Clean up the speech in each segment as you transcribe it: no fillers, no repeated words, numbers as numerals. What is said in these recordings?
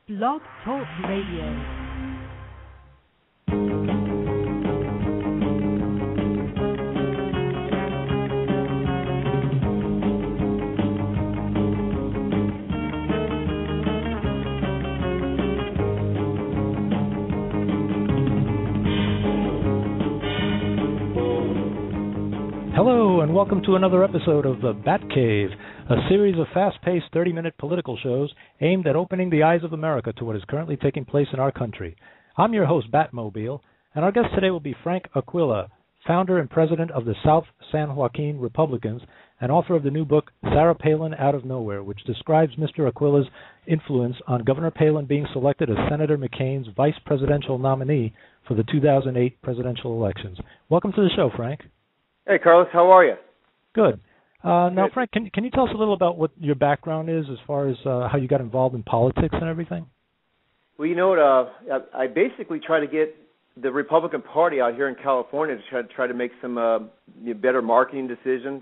Blog Talk Radio. Hello, and welcome to another episode of the Batcave, a series of fast-paced 30-minute political shows aimed at opening the eyes of America to what is currently taking place in our country. I'm your host, Batmobile, and our guest today will be Frank Aquila, founder and president of the South San Joaquin Republicans and author of the new book, Palin Out of Nowhere, which describes Mr. Aquila's influence on Governor Palin being selected as Senator McCain's vice presidential nominee for the 2008 presidential elections. Welcome to the show, Frank. Hey, Carlos, how are you? Good. Now, Frank, can you tell us a little about what your background is as far as how you got involved in politics and everything? Well, you know what, I basically try to get the Republican Party out here in California to try to make some better marketing decisions.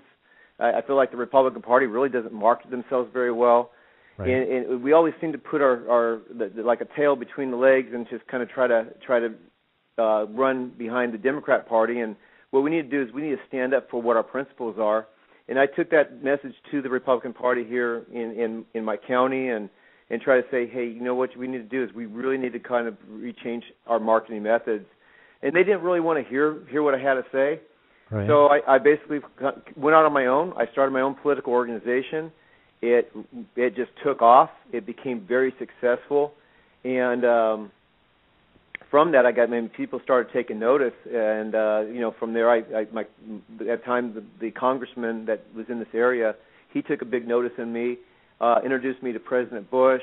I feel like the Republican Party really doesn't market themselves very well. Right. And we always seem to put our like a tail between the legs and just kind of try to run behind the Democrat Party. And what we need to do is we need to stand up for what our principles are. And I took that message to the Republican Party here in my county and try to say, hey, you know what we need to do is we really need to kind of rechange our marketing methods. And they didn't really want to hear what I had to say. Right. So I basically went out on my own. I started my own political organization. It just took off. It became very successful. And from that, people started taking notice, and from there, at the time, the congressman that was in this area, he took a big notice in me, introduced me to President Bush.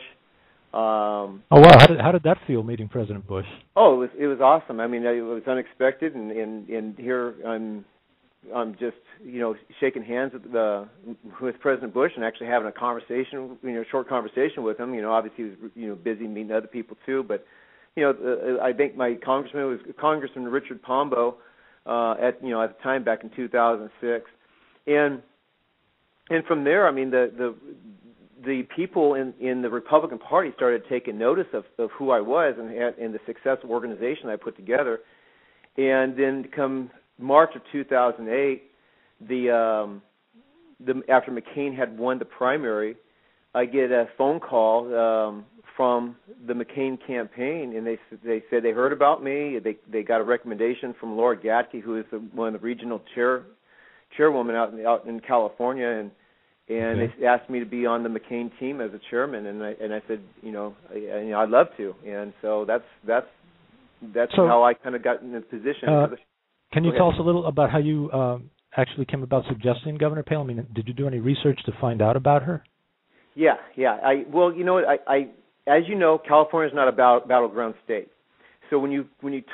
Oh wow! How did that feel, meeting President Bush? Oh, it was awesome. I mean, it was unexpected, and here I'm just shaking hands with President Bush and actually having a conversation, short conversation with him. Obviously he was busy meeting other people too, but. I think my congressman was Congressman Richard Pombo at the time back in 2006, and from there, I mean the people in the Republican Party started taking notice of who I was and the successful organization I put together, and then come March of 2008, after McCain had won the primary, I get a phone call from the McCain campaign, and they said they heard about me. They got a recommendation from Laura Gatke, who is one of the regional chairwoman out in California, and they asked me to be on the McCain team as a chairman, and I said I'd love to, and so that's how I kind of got in this position. Can you tell us a little about how you actually came about suggesting Governor Palin? I mean, did you do any research to find out about her? Yeah. As you know, California is not a battleground state. So when you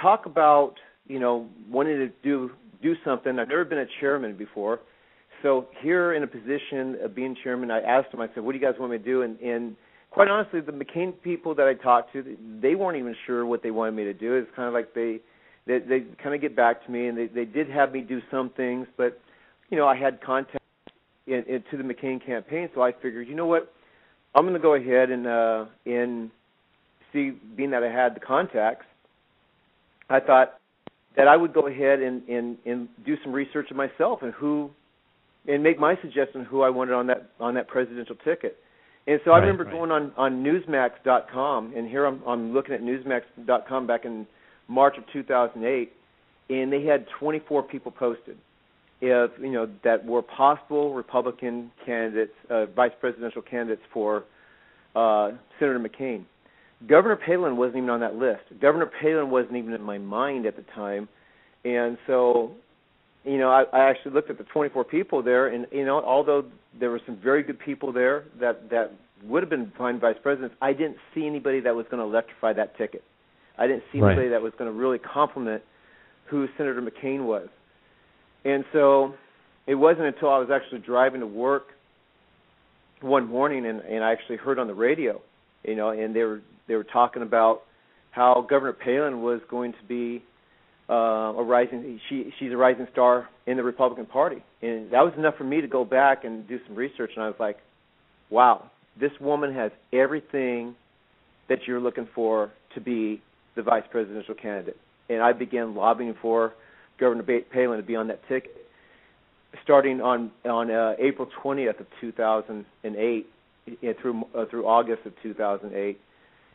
talk about wanting to do something, I've never been a chairman before. So here in a position of being chairman, I asked them. I said, "What do you guys want me to do?" And quite honestly, the McCain people that I talked to, they weren't even sure what they wanted me to do. It's kind of like they kind of get back to me, and they did have me do some things, but I had contact to the McCain campaign, so I figured, you know what? I'm going to go ahead and see, being that I had the contacts, I thought that I would go ahead and do some research of myself and make my suggestion who I wanted on that presidential ticket. And so I remember going on Newsmax.com, and here I'm looking at Newsmax.com back in March of 2008, and they had 24 people posted. That were possible Republican candidates, vice presidential candidates for Senator McCain. Governor Palin wasn't even on that list. Governor Palin wasn't even in my mind at the time, and so I actually looked at the 24 people there, and although there were some very good people there that would have been fine vice presidents, I didn't see anybody that was going to electrify that ticket. I didn't see anybody that was going to really complement who Senator McCain was. And so it wasn't until I was actually driving to work one morning and I actually heard on the radio, and they were talking about how Governor Palin was going to be she's a rising star in the Republican Party. And that was enough for me to go back and do some research, and I was like, wow, this woman has everything that you're looking for to be the vice presidential candidate. And I began lobbying for Governor Palin to be on that ticket, starting on April 20th of 2008 through August of 2008,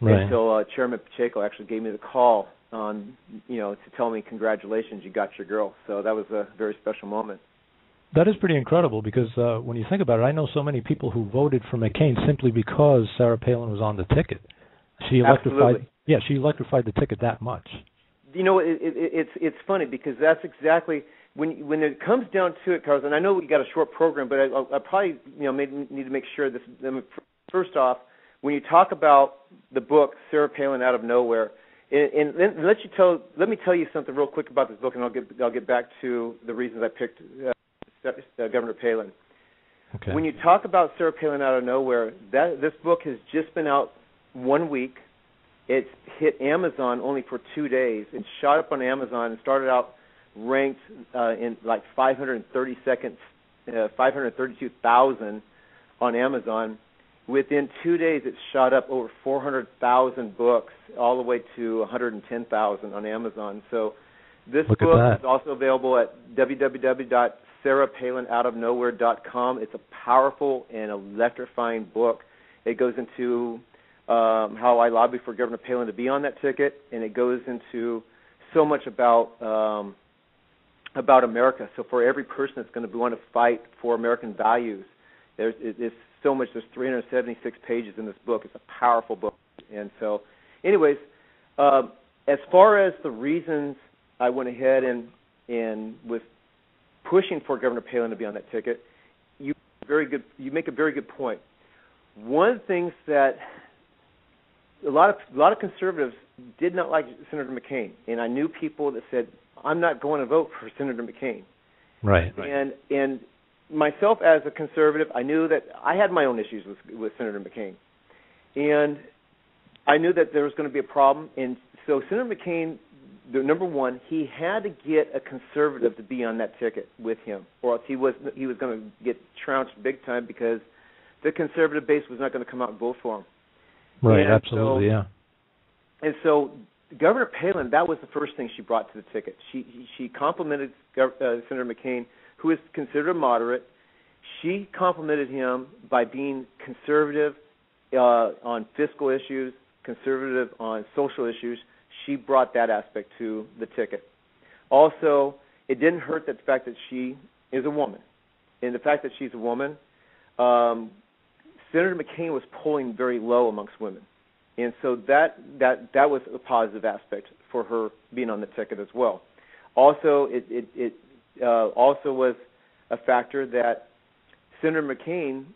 until Chairman Pacheco actually gave me the call on, to tell me, congratulations, you got your girl. So that was a very special moment. That is pretty incredible because when you think about it, I know so many people who voted for McCain simply because Sarah Palin was on the ticket. She electrified. Yeah, she electrified the ticket that much. It's funny because that's exactly when it comes down to it, Carlos. And I know we got a short program, but I probably need to make sure this. First off, when you talk about the book Sarah Palin Out of Nowhere, and let me tell you something real quick about this book, and I'll get back to the reasons I picked Governor Palin. Okay. When you talk about Sarah Palin Out of Nowhere, this book has just been out 1 week. It's hit Amazon only for 2 days. It shot up on Amazon and started out ranked in like 532,000 on Amazon. Within 2 days, it shot up over 400,000 books, all the way to 110,000 on Amazon. So this book is also available at www.sarahpalinoutofnowhere.com. It's a powerful and electrifying book. It goes into how I lobby for Governor Palin to be on that ticket, and it goes into so much about America. So for every person that's going to want to fight for American values, there's so much. There's 376 pages in this book. It's a powerful book. And so, anyways, as far as the reasons I went ahead and was pushing for Governor Palin to be on that ticket, you make a very good point. One of the things that a lot of conservatives did not like Senator McCain, and I knew people that said, I'm not going to vote for Senator McCain. Right. And myself as a conservative, I knew that I had my own issues with Senator McCain. And I knew that there was going to be a problem. And so Senator McCain, number one, he had to get a conservative to be on that ticket with him, or else he was going to get trounced big time because the conservative base was not going to come out and vote for him. Right, and absolutely, yeah. And so Governor Palin, that was the first thing she brought to the ticket. She complimented Senator McCain, who is considered a moderate. She complimented him by being conservative on fiscal issues, conservative on social issues. She brought that aspect to the ticket. Also, it didn't hurt the fact that she is a woman. And the fact that she's a woman, Senator McCain was polling very low amongst women. And so that was a positive aspect for her being on the ticket as well. Also, it also was a factor that Senator McCain,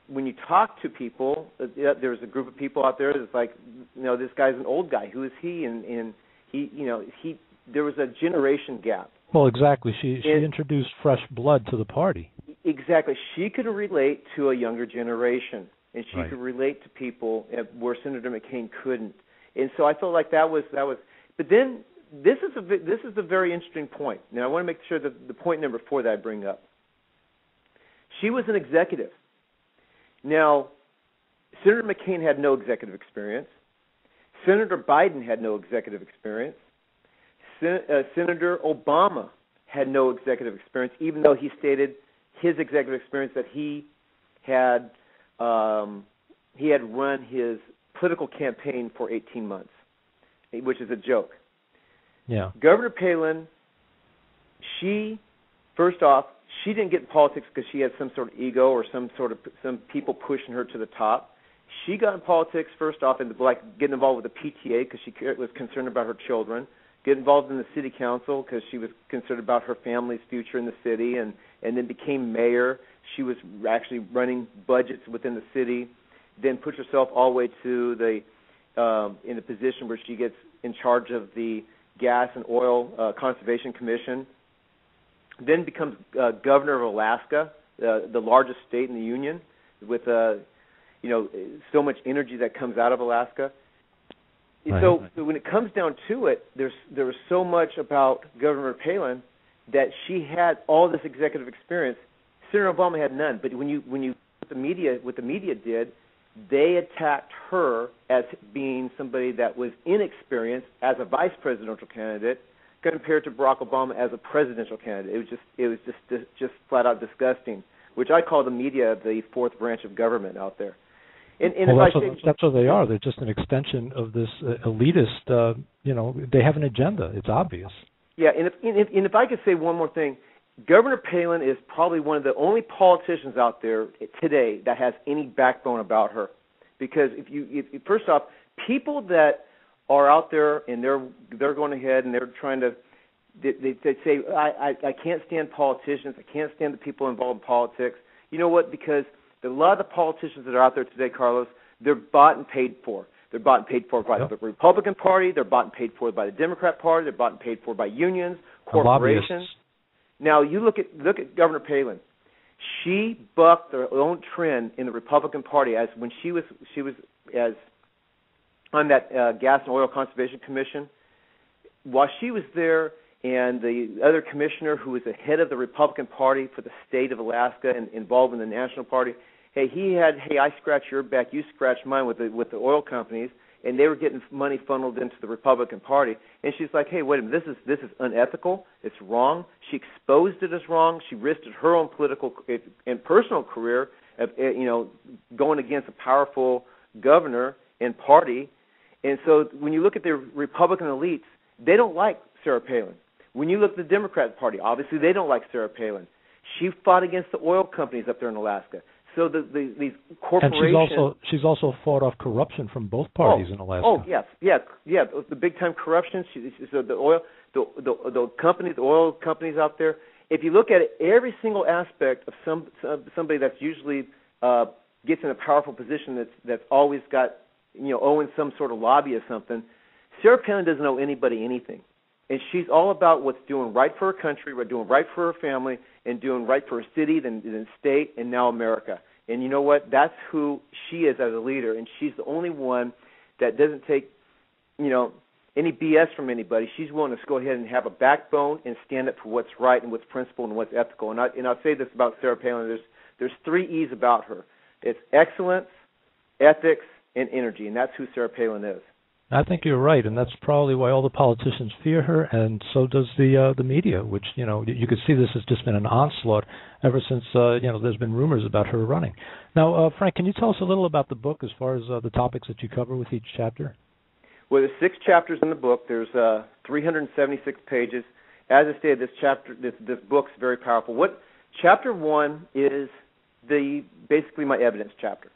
when you talk to people, there's a group of people out there that's like, this guy's an old guy. Who is he? And he, there was a generation gap. Well, exactly. She introduced fresh blood to the party. Exactly. She could relate to a younger generation, and she right. could relate to people where Senator McCain couldn't. And so I felt like that was. But then this is a very interesting point. Now I want to make sure that the point number 4 that I bring up. She was an executive. Now, Senator McCain had no executive experience. Senator Biden had no executive experience. Senator Obama had no executive experience, even though he stated his executive experience that he had run his political campaign for 18 months, which is a joke. Yeah. Governor Palin, she didn't get in politics because she had some sort of ego or some people pushing her to the top. She got in politics first off getting involved with the PTA because she was concerned about her children. Get involved in the city council because she was concerned about her family's future in the city, and then became mayor. She was actually running budgets within the city. Then put herself all the way to in a position where she gets in charge of the Gas and Oil Conservation Commission. Then becomes governor of Alaska, the largest state in the union, with so much energy that comes out of Alaska. Right. So when it comes down to it, there was so much about Governor Palin that she had all this executive experience. Senator Obama had none. But when the media did, they attacked her as being somebody that was inexperienced as a vice presidential candidate compared to Barack Obama as a presidential candidate. It was just flat out disgusting, which I call the media the fourth branch of government out there. And that's what they are. They're just an extension of this elitist. They have an agenda. It's obvious. Yeah, and if I could say one more thing, Governor Palin is probably one of the only politicians out there today that has any backbone about her. Because if first off, people that are out there and they're going ahead and they're trying to, they say, I can't stand politicians, I can't stand the people involved in politics. You know what? Because a lot of the politicians that are out there today, Carlos, they're bought and paid for. They're bought and paid for by the Republican Party. They're bought and paid for by the Democrat Party. They're bought and paid for by unions, corporations. Now, you look at Governor Palin. She bucked her own trend in the Republican Party as when she was as on that Gas and Oil Conservation Commission. While she was there, and the other commissioner who was the head of the Republican Party for the state of Alaska and involved in the National Party, I scratch your back, you scratch mine with the oil companies, and they were getting money funneled into the Republican Party. And she's like, hey, wait a minute, this is unethical. It's wrong. She exposed it as wrong. She risked her own political and personal career of going against a powerful governor and party. And so when you look at the Republican elites, they don't like Sarah Palin. When you look at the Democrat Party, obviously they don't like Sarah Palin. She fought against the oil companies up there in Alaska. So these corporations. And she's also fought off corruption from both parties in Alaska. Oh yes, the big time corruption. So the oil companies out there. If you look at it, every single aspect of somebody that's usually gets in a powerful position that's always got owing some sort of lobby or something. Sarah Palin doesn't owe anybody anything. And she's all about what's doing right for her country, doing right for her family, and doing right for her city, then state, and now America. And you know what? That's who she is as a leader, and she's the only one that doesn't take, any BS from anybody. She's willing to go ahead and have a backbone and stand up for what's right and what's principled and what's ethical. And I'll say this about Sarah Palin: there's 3 E's about her. It's excellence, ethics, and energy, and that's who Sarah Palin is. I think you're right, and that's probably why all the politicians fear her, and so does the media, which, you could see this has just been an onslaught ever since, there's been rumors about her running. Now, Frank, can you tell us a little about the book as far as the topics that you cover with each chapter? Well, there's 6 chapters in the book. There's 376 pages. As I stated, this book's very powerful. Chapter 1 is basically my evidence chapter.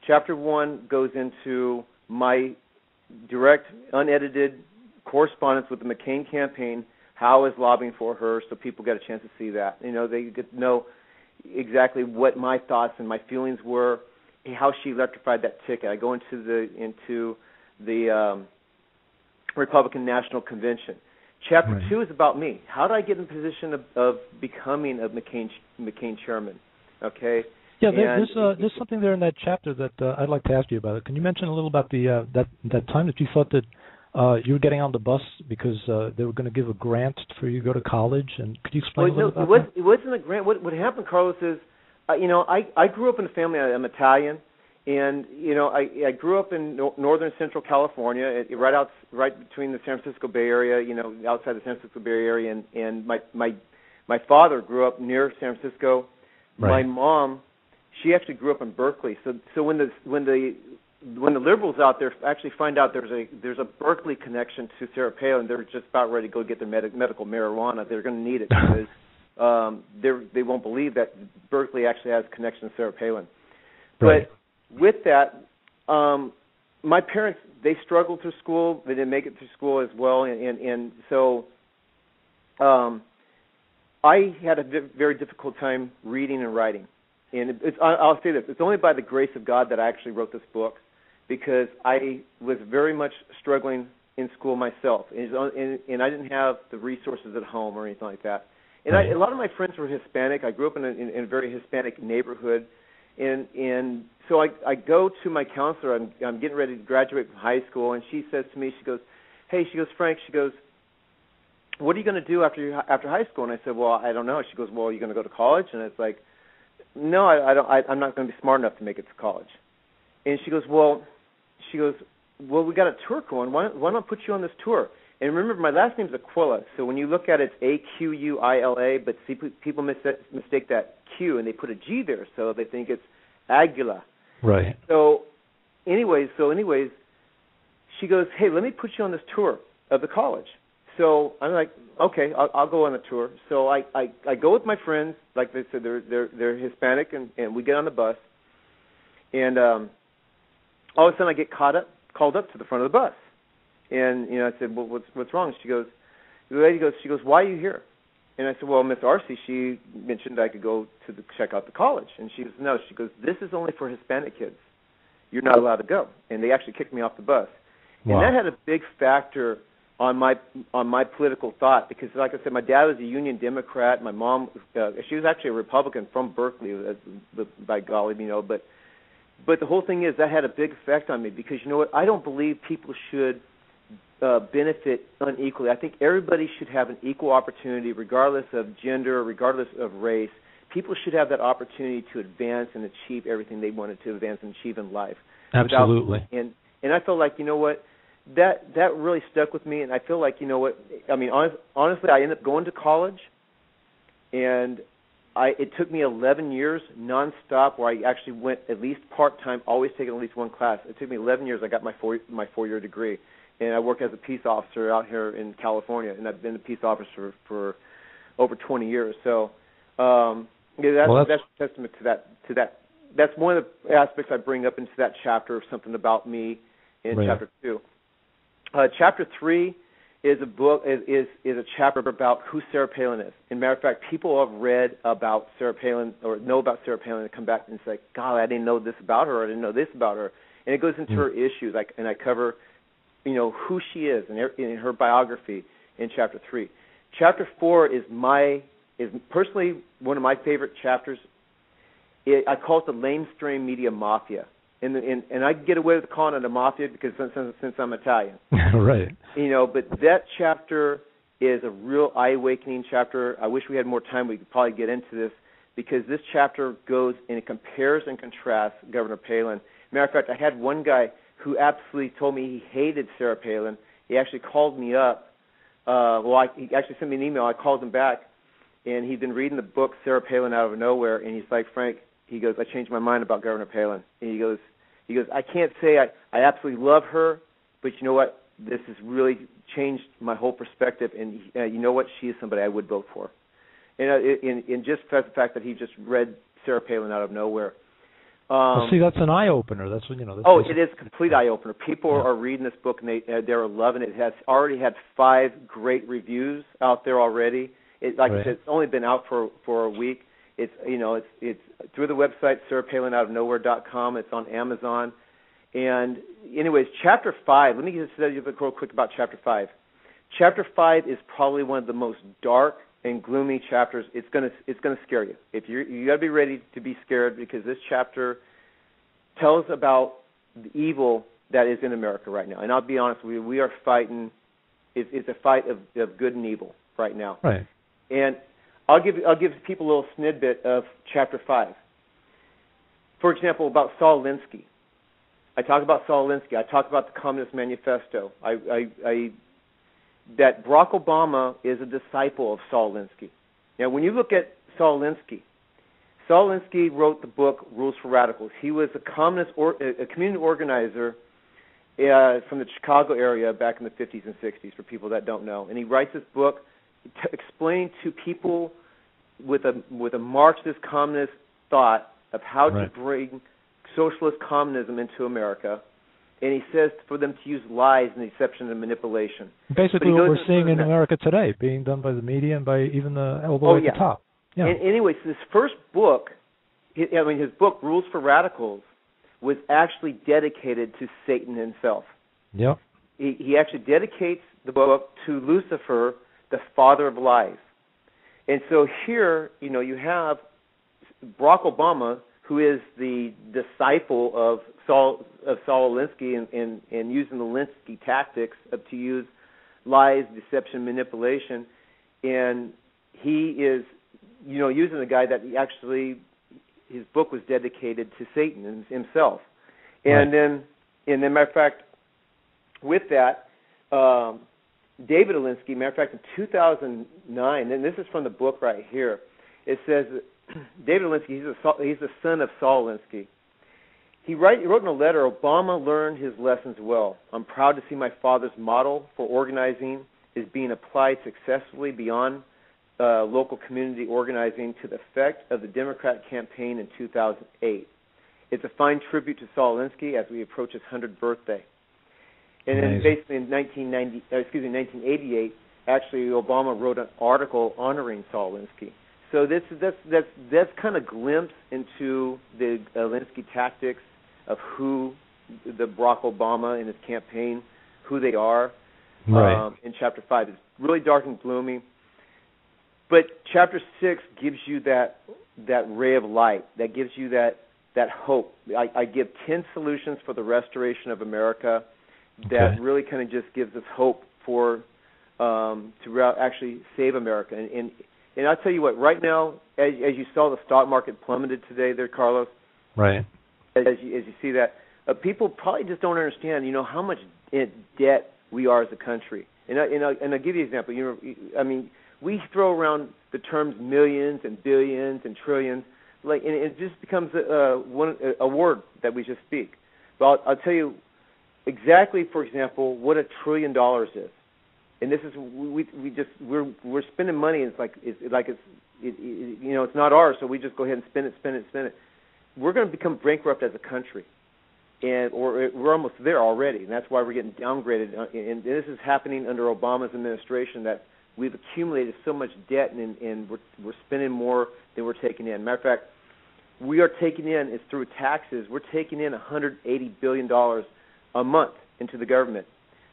Chapter 1 goes into my direct, unedited correspondence with the McCain campaign, how I was lobbying for her, so people get a chance to see that. They get to know exactly what my thoughts and my feelings were, how she electrified that ticket. I go into the Republican National Convention. Chapter 2 is about me. How did I get in the position of becoming a McCain chairman? Okay. Yeah, there's something there in that chapter that I'd like to ask you about. Can you mention a little about that time that you thought that you were getting on the bus because they were going to give a grant for you to go to college? And could you explain a little about that? It wasn't a grant. What happened, Carlos, is I grew up in a family. I'm Italian, and I grew up in northern central California, right between the San Francisco Bay Area, outside the San Francisco Bay Area, and my father grew up near San Francisco. Right. My mom, she actually grew up in Berkeley. So when the liberals out there actually find out there's a Berkeley connection to Sarah Palin, they're just about ready to go get their medical marijuana. They're going to need it because they won't believe that Berkeley actually has a connection to Sarah Palin. Right. But with that, my parents, they struggled through school. They didn't make it through school as well, and so I had a very difficult time reading and writing. And I'll say this, it's only by the grace of God that I actually wrote this book, because I was very much struggling in school myself, and I didn't have the resources at home or anything like that. And a lot of my friends were Hispanic. I grew up in a very Hispanic neighborhood, and so I go to my counselor. I'm getting ready to graduate from high school, and she says to me, she goes, Frank, she goes, what are you going to do after high school? And I said, well, I don't know. She goes, well, are you going to go to college? And it's like, no, I don't. I'm not going to be smart enough to make it to college. And she goes, well, we got a tour going. Why don't I put you on this tour? And remember, my last name's Aquila, so when you look at it, it's Aquila, but see, people mistake that Q, and they put a G there, so they think it's Aquila. Right. So, anyways, she goes, hey, let me put you on this tour of the college. So I'm like, okay, I'll go on the tour. So I go with my friends, like they said, they're Hispanic, and we get on the bus, and all of a sudden I get called up to the front of the bus. And, I said, well, what's wrong? The lady goes, why are you here? And I said, well, Miss Arcee, she mentioned I could go check out the college. And she goes, no. She goes, this is only for Hispanic kids. You're not allowed to go. And they actually kicked me off the bus. Wow. And that had a big factor on my political thought because, like I said, my dad was a Union Democrat. My mom, she was actually a Republican from Berkeley, by golly, But the whole thing is that had a big effect on me because, you know what, I don't believe people should benefit unequally. I think everybody should have an equal opportunity regardless of gender, regardless of race. People should have that opportunity to advance and achieve everything they wanted to advance and achieve in life. Absolutely. And I feel like, you know what, that really stuck with me, and I feel like, you know what, I mean, honestly, I ended up going to college, and it took me 11 years nonstop where I actually went at least part-time, always taking at least one class. It took me 11 years. I got my four-year degree. And I work as a peace officer out here in California, and I've been a peace officer for over 20 years. So that's a testament to that. That's one of the aspects I bring up into that chapter of something about me in Chapter 2. Chapter 3 is a book is a chapter about who Sarah Palin is. As a matter of fact, people have read about Sarah Palin or know about Sarah Palin and come back and say, God, I didn't know this about her, or I didn't know this about her. And it goes into her issues, and I cover who she is and in her biography in Chapter 3. Chapter 4 is personally one of my favorite chapters. I call it the lamestream media mafia. And I get away with calling it a mafia because since I'm Italian. Right. But that chapter is a real eye-awakening chapter. I wish we had more time. We could probably get into this because this chapter goes and it compares and contrasts Governor Palin. Matter of fact, I had one guy who absolutely told me he hated Sarah Palin. He actually called me up. He actually sent me an email. I called him back, and he'd been reading the book Sarah Palin Out of Nowhere, and he's like, Frank, he goes, I changed my mind about Governor Palin. And he goes, I can't say I absolutely love her, but you know what? This has really changed my whole perspective, and you know what? She is somebody I would vote for. And just the fact that he just read Sarah Palin Out of Nowhere. See, that's an eye-opener. That's what, it is a complete eye-opener. People are reading this book, and they're loving it. It has already had 5 great reviews out there already. I said, it's only been out for a week. It's it's through the website sarahpalinoutofnowhere.com. It's on Amazon. And anyways, Chapter 5. Let me just tell you real quick about Chapter 5. Chapter 5 is probably one of the most dark and gloomy chapters. It's gonna scare you. If you got to be ready to be scared because this chapter tells about the evil that is in America right now. And I'll be honest with you, we are fighting. It's a fight of good and evil right now. Right. And I'll give people a little snippet of Chapter 5. For example, about Saul Alinsky. I talk about Saul Alinsky. I talk about the Communist Manifesto. That Barack Obama is a disciple of Saul Alinsky. Now, when you look at Saul Alinsky wrote the book Rules for Radicals. He was a community organizer from the Chicago area back in the 50s and 60s, for people that don't know. And he writes this book explaining to people with a Marxist communist thought of how to bring socialist communism into America. And he says for them to use lies and deception and manipulation. Basically what we're seeing in America today, being done by the media and by even all the way at the top. Yeah. And anyways, this first book, his book, Rules for Radicals, was actually dedicated to Satan himself. Yep. He actually dedicates the book to Lucifer, the father of lies. And so here, you have Barack Obama, who is the disciple of Saul Alinsky and using the Alinsky tactics to use lies, deception, manipulation, and he is, using the guy that his book was dedicated to Satan himself. And then matter of fact, with that, David Alinsky, matter of fact, in 2009, and this is from the book right here, it says that David Alinsky, he's the son of Saul Alinsky. He wrote in a letter, Obama learned his lessons well. I'm proud to see my father's model for organizing is being applied successfully beyond local community organizing to the effect of the Democrat campaign in 2008. It's a fine tribute to Saul Alinsky as we approach his 100th birthday. And then basically in 1988, actually Obama wrote an article honoring Saul Alinsky. So that's kind of glimpse into the Alinsky tactics of who the Barack Obama and his campaign, who they are. Right. In Chapter 5, it's really dark and gloomy. But Chapter 6 gives you that ray of light. That gives you that hope. I give 10 solutions for the restoration of America. That really kind of just gives us hope for to actually save America. And I'll tell you what, right now, as you saw, the stock market plummeted today there, Carlos. Right. As you see that, people probably just don't understand, how much in debt we are as a country. And I'll give you an example. We throw around the terms millions and billions and trillions, and it just becomes a word that we just speak. But I'll tell you exactly, for example, what $1 trillion is. And this is we're spending money. And it's not ours, so we just go ahead and spend it. We're going to become bankrupt as a country, or we're almost there already, and that's why we're getting downgraded. And this is happening under Obama's administration, that we've accumulated so much debt, and we're spending more than we're taking in. Matter of fact, we are taking in, it's through taxes, we're taking in $180 billion a month into the government.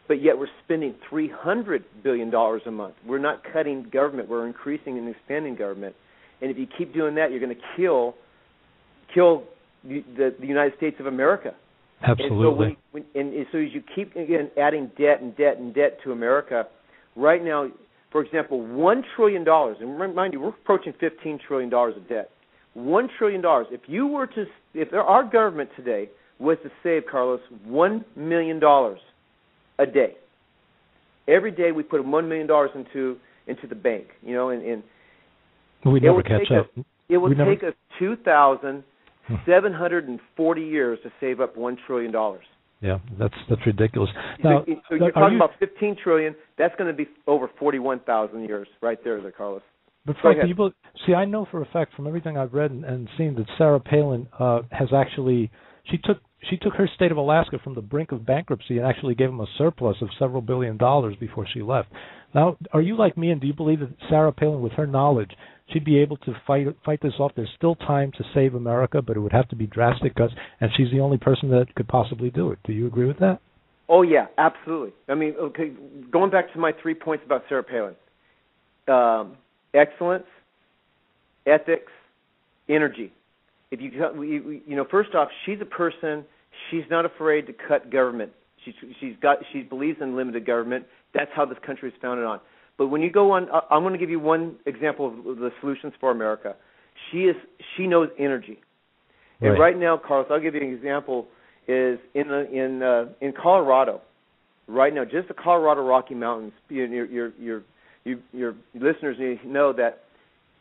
But yet we're spending $300 billion a month. We're not cutting government. We're increasing and expanding government. And if you keep doing that, you're going to kill the United States of America. Absolutely. And so as you keep, again, adding debt and debt and debt to America, right now, for example, $1 trillion, and remind you, we're approaching $15 trillion of debt. $1 trillion. If our government today was to save, Carlos, $1 million a day. Every day we put $1 million into the bank, and we never catch up. It will take us 2,740 years to save up $1 trillion. Yeah, that's ridiculous. Now, so you're talking about $15 trillion. That's going to be over 41,000 years, right there, Carlos. But Frank, I know for a fact from everything I've read and seen that Sarah Palin has actually she took her state of Alaska from the brink of bankruptcy and actually gave them a surplus of several $1 billion before she left. Now, are you like me, and do you believe that Sarah Palin, with her knowledge, she'd be able to fight this off? There's still time to save America, but it would have to be drastic cuts, and she's the only person that could possibly do it. Do you agree with that? Oh, yeah, absolutely. Going back to my 3 points about Sarah Palin. Excellence, ethics, energy. If first off, she's a person. She's not afraid to cut government. She believes in limited government. That's how this country is founded on. But when you go on, I'm going to give you one example of the solutions for America. She knows energy, right. And right now, Carlos, I'll give you an example. Is in Colorado, right now, just the Colorado Rocky Mountains. Your listeners need to know that.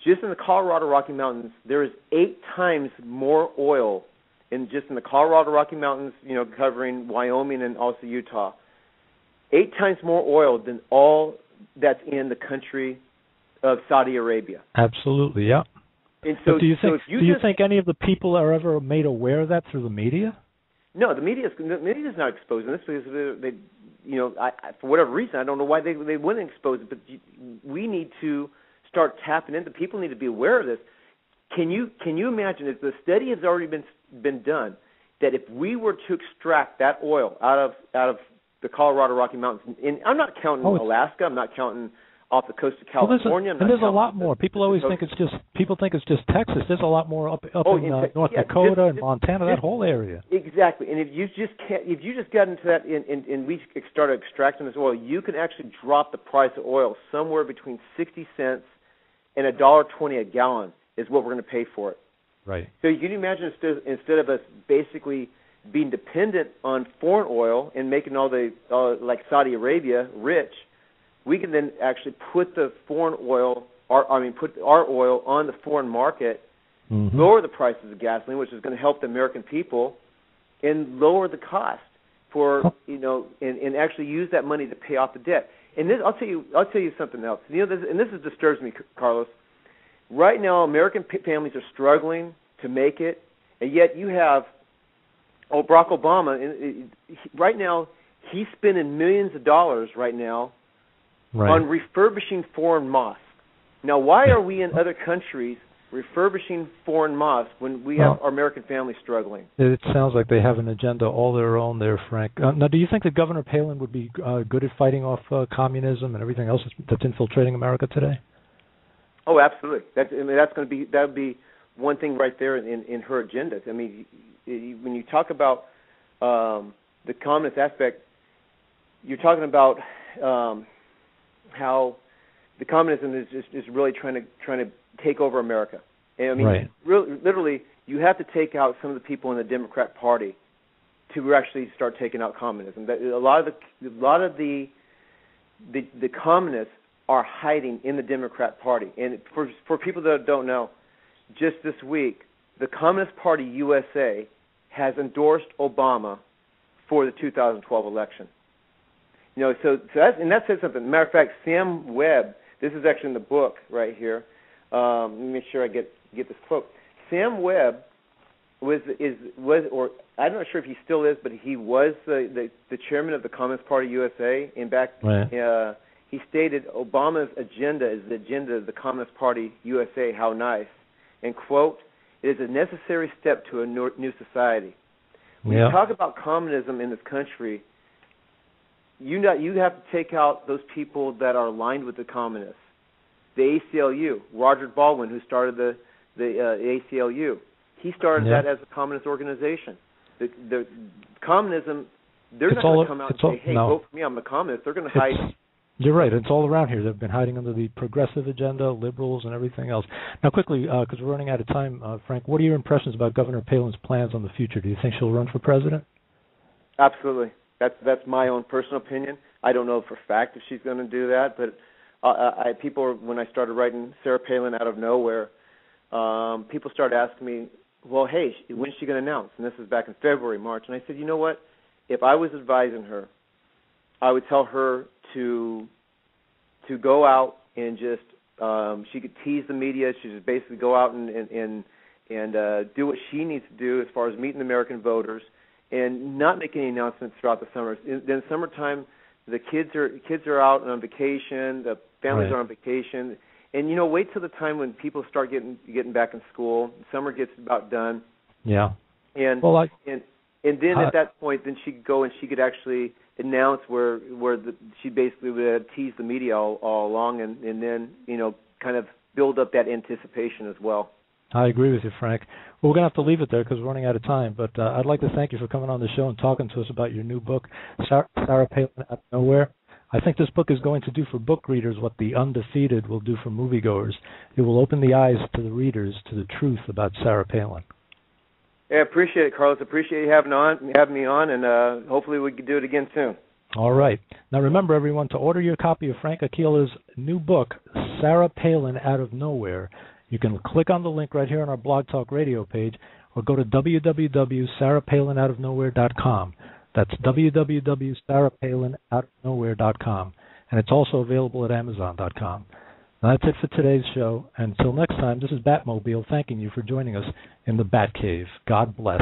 Just in the Colorado Rocky Mountains, there is 8 times more oil in the Colorado Rocky Mountains, covering Wyoming and also Utah. 8 times more oil than all that's in the country of Saudi Arabia. Absolutely, yeah. And so, but do you think any of the people are ever made aware of that through the media? No, the media is not exposing this because they, for whatever reason, I don't know why they wouldn't expose it. But we need to start tapping into. People need to be aware of this. Can you imagine if the study has already been done that if we were to extract that oil out of the Colorado Rocky Mountains, and I'm not counting Alaska, I'm not counting off the coast of California. Well, there's a lot more. People always think it's just Texas. There's a lot more up in North Dakota and Montana, that whole area. Exactly. And if you just got into that and we started extracting this oil, you can actually drop the price of oil somewhere between 60 cents and $1.20 a gallon is what we're going to pay for it. Right. So you can imagine instead of us basically being dependent on foreign oil and making all the like Saudi Arabia rich, we can then actually put the foreign oil, put our oil on the foreign market, lower the prices of gasoline, which is going to help the American people, and lower the cost for and actually use that money to pay off the debt. And this, I'll tell you something else. This disturbs me, Carlos. Right now, American families are struggling to make it, and yet you have Barack Obama. Right now, he's spending millions of dollars right now on refurbishing foreign mosques. Now, why are we in other countries refurbishing foreign mosques when we have our American families struggling? It sounds like they have an agenda all their own there, Frank. Now, do you think that Governor Palin would be good at fighting off communism and everything else that's infiltrating America today? Oh, absolutely. That would be one thing right there in her agenda. I mean, when you talk about the communist aspect, you're talking about how the communism is really trying to take over America. And I mean, literally, you have to take out some of the people in the Democrat Party to actually start taking out communism. A lot of the communists are hiding in the Democrat Party. And for people that don't know, just this week, the Communist Party USA has endorsed Obama for the 2012 election. So that says something. Matter of fact, Sam Webb. This is actually in the book right here. Let me make sure I get this quote. Sam Webb was I'm not sure if he still is, but he was the chairman of the Communist Party USA. And back he stated Obama's agenda is the agenda of the Communist Party USA. How nice. And quote, it is a necessary step to a new society. When you talk about communism in this country, you have to take out those people that are aligned with the communists. The ACLU, Roger Baldwin, who started the ACLU, he started that as a communist organization. The communism, they're not going to come out and say, hey, vote for me, I'm a communist. They're going to hide. You're right. It's all around here. They've been hiding under the progressive agenda, liberals, and everything else. Now, quickly, because we're running out of time, Frank, what are your impressions about Governor Palin's plans on the future? Do you think she'll run for president? Absolutely. That's my own personal opinion. I don't know for a fact if she's going to do that, but when I started writing Sarah Palin Out of Nowhere, people started asking me, well, hey, when's she going to announce? And this is back in February, March. And I said, you know what? If I was advising her, I would tell her to go out and just she could tease the media. She should basically go out and do what she needs to do as far as meeting the American voters and not make any announcements throughout the summer. In summertime, the kids are out on vacation, the families are on vacation, and wait till the time when people start getting back in school. Summer gets about done. Yeah. And then at that point, then she could go and she could actually announce where she basically would tease the media all along, and then kind of build up that anticipation as well. I agree with you, Frank. Well, we're going to have to leave it there because we're running out of time, but I'd like to thank you for coming on the show and talking to us about your new book, Sarah Palin Out of Nowhere. I think this book is going to do for book readers what The Undefeated will do for moviegoers. It will open the eyes to the readers to the truth about Sarah Palin. Yeah, I appreciate it, Carlos. Appreciate you having me on, and hopefully we can do it again soon. All right. Now remember, everyone, to order your copy of Frank Aquila's new book, Sarah Palin Out of Nowhere, you can click on the link right here on our Blog Talk Radio page, or go to www.sarahpalinoutofnowhere.com. That's www.sarahpalinoutofnowhere.com. And it's also available at Amazon.com. Now that's it for today's show. Until next time, this is Batmobile thanking you for joining us in the Batcave. God bless.